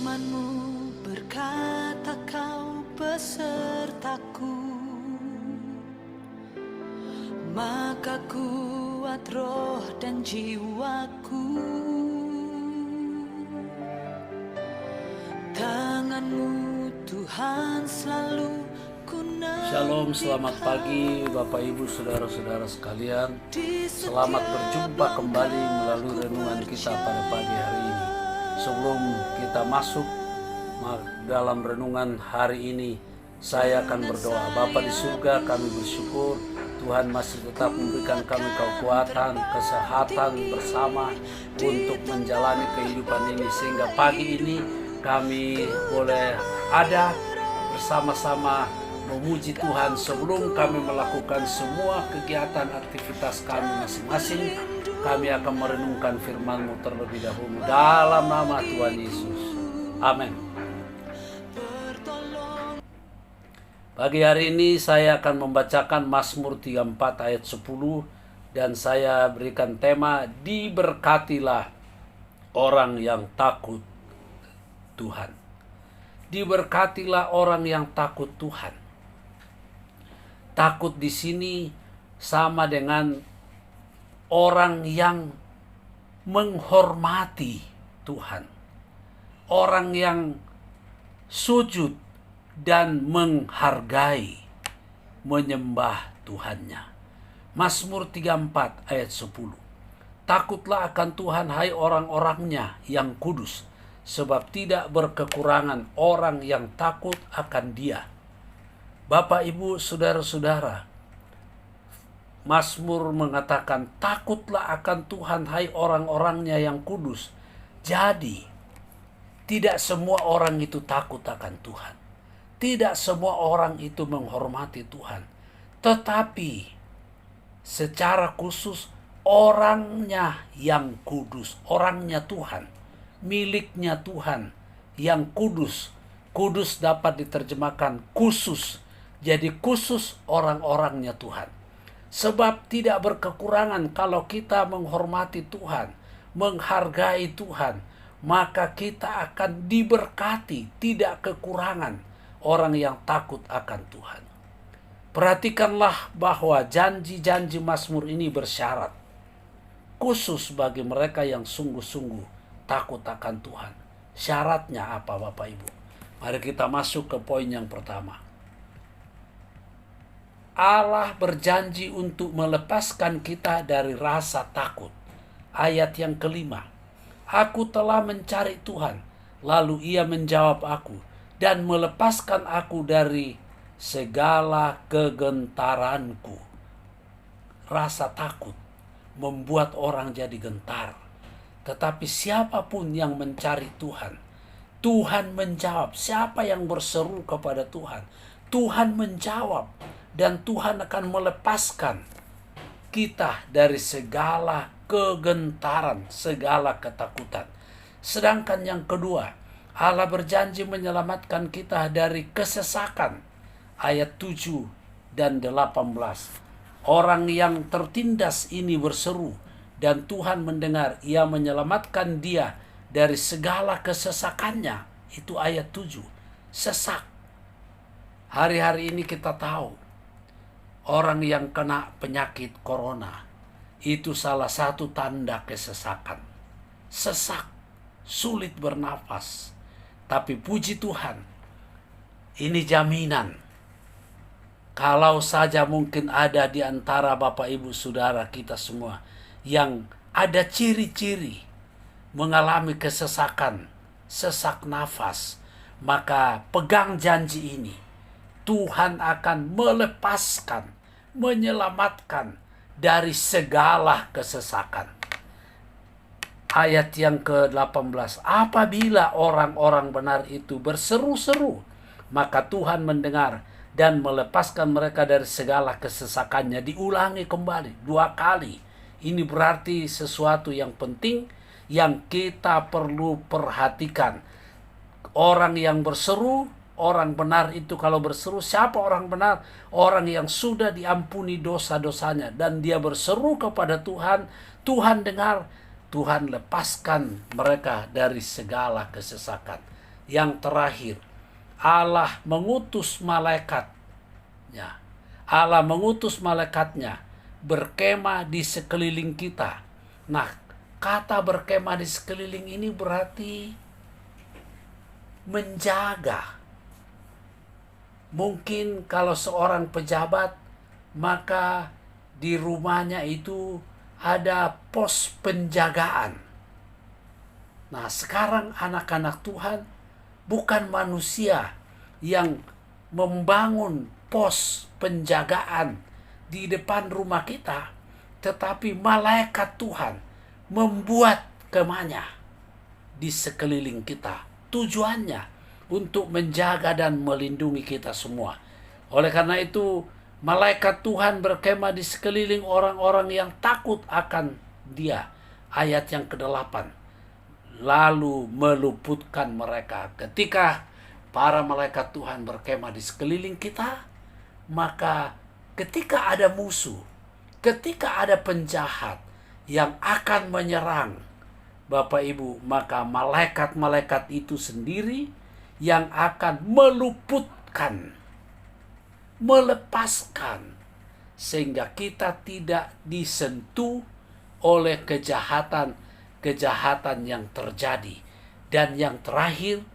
Firman-Mu berkata Kau besertaku, maka kuat roh dan jiwaku. Tangan-Mu Tuhan selalu ku nantikan. Shalom, selamat pagi Bapak Ibu Saudara-saudara sekalian. Selamat berjumpa kembali melalui renungan kita pada pagi hari ini. Sebelum kita masuk dalam renungan hari ini, saya akan berdoa. Bapa di surga, kami bersyukur Tuhan masih tetap memberikan kami kekuatan, kesehatan bersama untuk menjalani kehidupan ini, sehingga pagi ini kami boleh ada bersama-sama memuji Tuhan sebelum kami melakukan semua kegiatan aktivitas kami masing-masing. Kami akan merenungkan firman-Mu terlebih dahulu dalam nama Tuhan Yesus. Amin. Pagi hari ini saya akan membacakan Mazmur 34 ayat 10 dan saya berikan tema diberkatilah orang yang takut Tuhan. Diberkatilah orang yang takut Tuhan. Takut di sini sama dengan orang yang menghormati Tuhan. Orang yang sujud dan menghargai, menyembah Tuhannya. Mazmur 34 ayat 10. Takutlah akan Tuhan hai orang-orangnya yang kudus, sebab tidak berkekurangan orang yang takut akan Dia. Bapak, Ibu, saudara-saudara, Mazmur mengatakan takutlah akan Tuhan hai orang-orangnya yang kudus. Jadi tidak semua orang itu takut akan Tuhan. Tidak semua orang itu menghormati Tuhan. Tetapi secara khusus orangnya yang kudus, orangnya Tuhan, miliknya Tuhan yang kudus. Kudus dapat diterjemahkan khusus. Jadi khusus orang-orangnya Tuhan. Sebab tidak berkekurangan kalau kita menghormati Tuhan, menghargai Tuhan, maka kita akan diberkati, tidak kekurangan orang yang takut akan Tuhan. Perhatikanlah bahwa janji-janji Mazmur ini bersyarat, khusus bagi mereka yang sungguh-sungguh takut akan Tuhan. Syaratnya apa, Bapak Ibu? Mari kita masuk ke poin yang pertama. Allah berjanji untuk melepaskan kita dari rasa takut. Ayat yang kelima. Aku telah mencari Tuhan, lalu Ia menjawab aku dan melepaskan aku dari segala kegentaranku. Rasa takut membuat orang jadi gentar. Tetapi siapapun yang mencari Tuhan, Tuhan menjawab. Siapa yang berseru kepada Tuhan, Tuhan menjawab. Dan Tuhan akan melepaskan kita dari segala kegentaran, segala ketakutan. Sedangkan yang kedua, Allah berjanji menyelamatkan kita dari kesesakan. Ayat 7 dan 18. Orang yang tertindas ini berseru dan Tuhan mendengar. Ia menyelamatkan dia dari segala kesesakannya. Itu ayat 7. Sesak. Hari-hari ini kita tahu orang yang kena penyakit corona itu salah satu tanda kesesakan. Sesak, sulit bernafas. Tapi puji Tuhan, ini jaminan. Kalau saja mungkin ada di antara Bapak Ibu Saudara kita semua yang ada ciri-ciri mengalami kesesakan, sesak nafas, maka pegang janji ini. Tuhan akan melepaskan, menyelamatkan dari segala kesesakan. Ayat yang ke-18. Apabila orang-orang benar itu berseru-seru, maka Tuhan mendengar dan melepaskan mereka dari segala kesesakannya. Diulangi kembali 2 kali. Ini berarti sesuatu yang penting yang kita perlu perhatikan. Orang yang berseru, orang benar itu kalau berseru, siapa orang benar? Orang yang sudah diampuni dosa-dosanya dan dia berseru kepada Tuhan, Tuhan dengar, Tuhan lepaskan mereka dari segala kesesakan. yang terakhir, Allah mengutus malaikatnya. Allah mengutus malaikatnya berkemah di sekeliling kita. Nah, kata berkemah di sekeliling ini berarti menjaga. Mungkin kalau seorang pejabat, maka di rumahnya itu ada pos penjagaan. Nah, sekarang anak-anak Tuhan bukan manusia yang membangun pos penjagaan di depan rumah kita, tetapi malaikat Tuhan membuat kemahnya di sekeliling kita. Tujuannya untuk menjaga dan melindungi kita semua. Oleh karena itu, malaikat Tuhan berkemah di sekeliling orang-orang yang takut akan Dia. Ayat yang ke-8. Lalu meluputkan mereka. Ketika para malaikat Tuhan berkemah di sekeliling kita, maka ketika ada musuh, ketika ada penjahat yang akan menyerang Bapak Ibu, maka malaikat-malaikat itu sendiri yang akan meluputkan, melepaskan, sehingga kita tidak disentuh oleh kejahatan yang terjadi. Dan yang terakhir,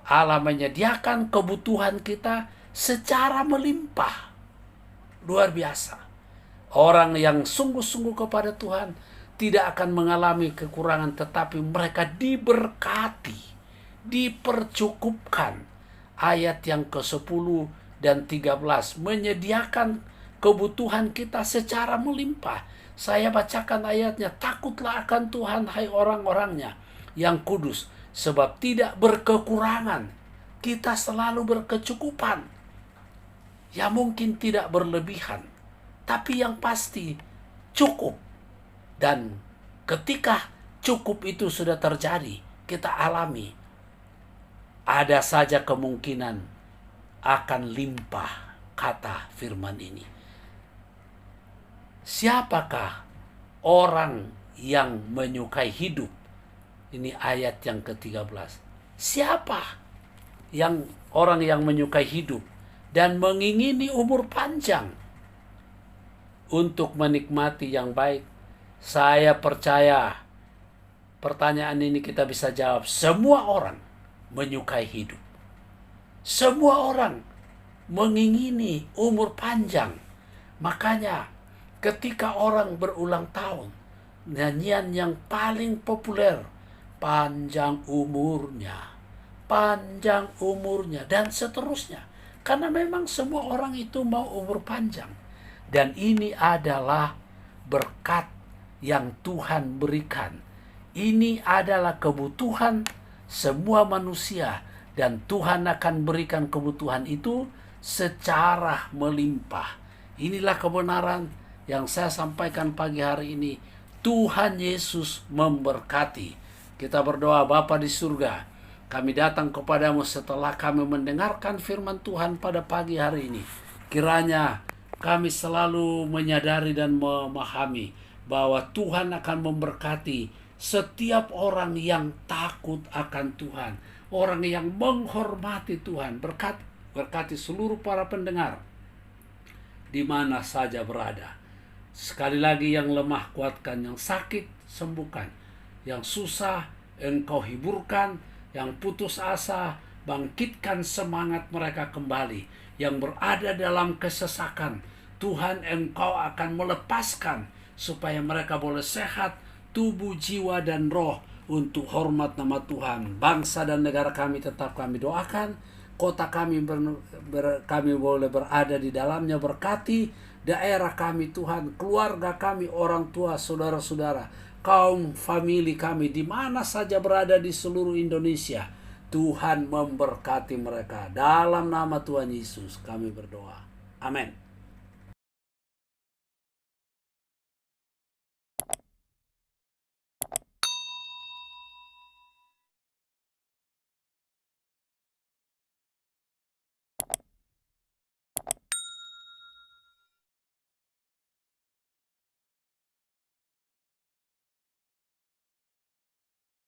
Allah menyediakan kebutuhan kita secara melimpah. Luar biasa. Orang yang sungguh-sungguh kepada Tuhan tidak akan mengalami kekurangan, tetapi mereka diberkati, dipercukupkan. Ayat yang ke-10 dan 13 menyediakan kebutuhan kita secara melimpah. Saya bacakan ayatnya. Takutlah akan Tuhan, hai orang-orangnya yang kudus, sebab tidak berkekurangan. Kita selalu berkecukupan. Ya mungkin tidak berlebihan, tapi yang pasti cukup. Dan ketika cukup itu sudah terjadi, kita alami, ada saja kemungkinan akan limpah, kata firman ini. Siapakah orang yang menyukai hidup? Ini ayat yang ke-13. Siapa yang orang yang menyukai hidup dan mengingini umur panjang untuk menikmati yang baik? Saya percaya pertanyaan ini kita bisa jawab. Semua orang menyukai hidup. Semua orang mengingini umur panjang. Makanya ketika orang berulang tahun, nyanyian yang paling populer, panjang umurnya, dan seterusnya. Karena memang semua orang itu mau umur panjang. Dan ini adalah berkat yang Tuhan berikan. Ini adalah kebutuhan semua manusia, dan Tuhan akan berikan kebutuhan itu secara melimpah. Inilah kebenaran yang saya sampaikan pagi hari ini. Tuhan Yesus memberkati. Kita berdoa. Bapa di surga, kami datang kepadamu setelah kami mendengarkan firman Tuhan pada pagi hari ini. Kiranya kami selalu menyadari dan memahami bahwa Tuhan akan memberkati setiap orang yang takut akan Tuhan, orang yang menghormati Tuhan. Berkati seluruh para pendengar di mana saja berada. Sekali lagi, yang lemah kuatkan, yang sakit sembuhkan, yang susah Engkau hiburkan, yang putus asa bangkitkan semangat mereka kembali, yang berada dalam kesesakan Tuhan Engkau akan melepaskan supaya mereka boleh sehat tubuh, jiwa, dan roh untuk hormat nama Tuhan. Bangsa dan negara kami tetap kami doakan. Kota kami kami boleh berada di dalamnya, berkati daerah kami Tuhan, keluarga kami, orang tua, saudara-saudara, kaum famili kami di mana saja berada di seluruh Indonesia. Tuhan memberkati mereka. Dalam nama Tuhan Yesus kami berdoa. Amin.